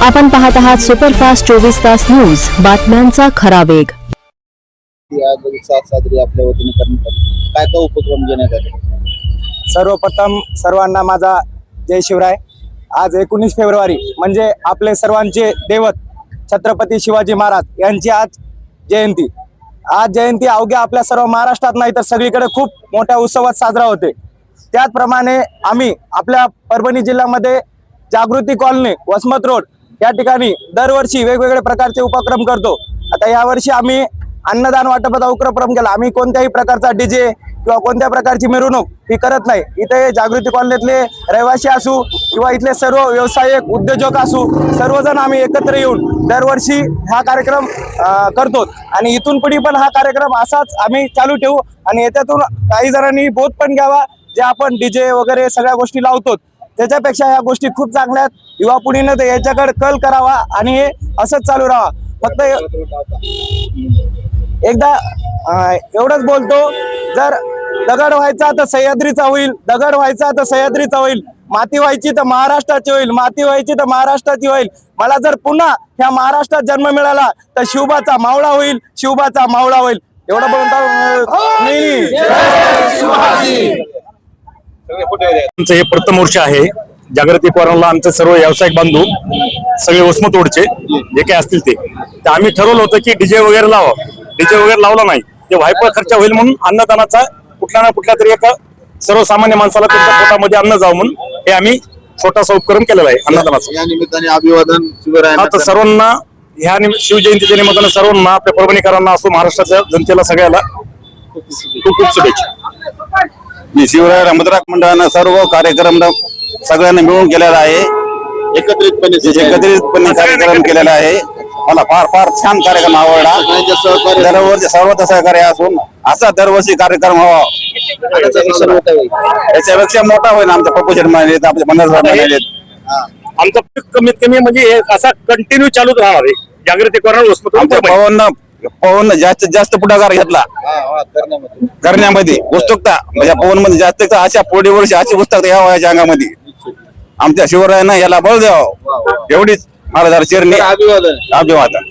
आपण पाहत आहात सुपरफास्ट 24 तास न्यूज, बातम्यांचा खरा वेग। आपल्या वतीने करण्यात आली काय काय उपक्रम घेण्यात आले? सर्वप्रथम सर्वांना माझा जय शिवराय। आज 19 फेब्रुवारी म्हणजे आपले सर्वांचे दैवत छत्रपती शिवाजी महाराज यांची आज जयंती। आज जयंती अवघ्या आपल्या सर्व महाराष्ट्रात नाही तर सगळीकडे खूप मोठ्या उत्सवात साजरा होते। त्याचप्रमाणे आम्ही आपल्या परभणी जिल्ह्यामध्ये जागृती कॉलनी वसमत रोड या ठिकाणी दरवर्षी वेगवेगळे प्रकारचे उपक्रम करतो। आता यावर्षी आम्ही अन्नदान वाटपाचा उपक्रम केला। आम्ही कोणत्याही प्रकारचा डीजे किंवा कोणत्या प्रकारची मिरवणूक ही करत नाही। इथे जागृती कॉलनीतले रहिवासी असू किंवा इथले सर्व व्यावसायिक उद्योजक असू सर्वजण आम्ही एकत्र येऊन दरवर्षी हा कार्यक्रम करतो आणि इथून पुढे पण हा कार्यक्रम असाच आम्ही चालू ठेवू आणि याच्यातून काही जणांनी बोध पण घ्यावा। जे आपण डीजे वगैरे सगळ्या गोष्टी लावतो त्याच्यापेक्षा या गोष्टी खूप चांगल्या आहेत। युवा पिढीने तर याच्याकडे कल करावा आणि हे असंच चालू राहावा। फक्त एकदा एवढंच बोलतो, जर दगड व्हायचा तर सह्याद्रीचा होईल, दगड व्हायचा तर सह्याद्रीचा होईल, माती व्हायची तर महाराष्ट्राची होईल, माती व्हायची तर महाराष्ट्राची होईल। मला जर पुन्हा ह्या महाराष्ट्रात जन्म मिळाला तर शिवबाचा मावळा होईल, शिवबाचा मावळा होईल। एवढं बोलतो आमचं हे प्रथम वर्ष आहे जागृती कॉर्नरला। आमचे सर्व व्यावसायिक बांधव सगळे वसमत रोडचे जे काही असतील ते आम्ही ठरवलं होतं की डीजे वगैरे लावा। डीजे वगैरे लावला नाही ते वायफळ खर्च होईल म्हणून अन्नदानाचा कुठल्या ना कुठल्या तरी एका सर्वसामान्य माणसाला त्यांच्या पोटामध्ये अन्न जावं म्हणून हे आम्ही छोटासा उपक्रम केलेला आहे अन्नदानाचा। या निमित्ताने अभिवादन शिवरायांना सर्वांना ह्या शिवजयंतीच्या निमित्ताने सर्वांना आपल्या परभणीकरांना असो महाराष्ट्राच्या जनतेला सगळ्याला खूप खूप शुभेच्छा। शिवराय रमद्राक मंडळानं सर्व कार्यक्रम सगळ्यांनी मिळून केलेला आहे। एकत्रितपणे कार्यक्रम केलेला आहे। मला फार फार छान कार्यक्रम आवडला। दरवर्षी सर्वांचं सहकार्य असून असा दरवर्षी कार्यक्रम व्हावा। याच्यापेक्षा मोठा होईल आमच्या पप्पूशेठ म्हणाले, आपले मनोज म्हणाले। आमचं कमीत कमी म्हणजे असा कंटिन्यू चालूच राहणार आहे जागृती कॉर्नर वसमत। पवन जास्तीत जास्त पुढाकार घेतला करण्यामध्ये उत्सुकता म्हणजे पवन मध्ये जास्त अशा पुढे वर्षी अशी उत्सुकता या वयाच्या अंगामध्ये आमच्या शिवरायांना याला बळ द्यावं एवढीच महाराजांच्या चरणी अभिवादन।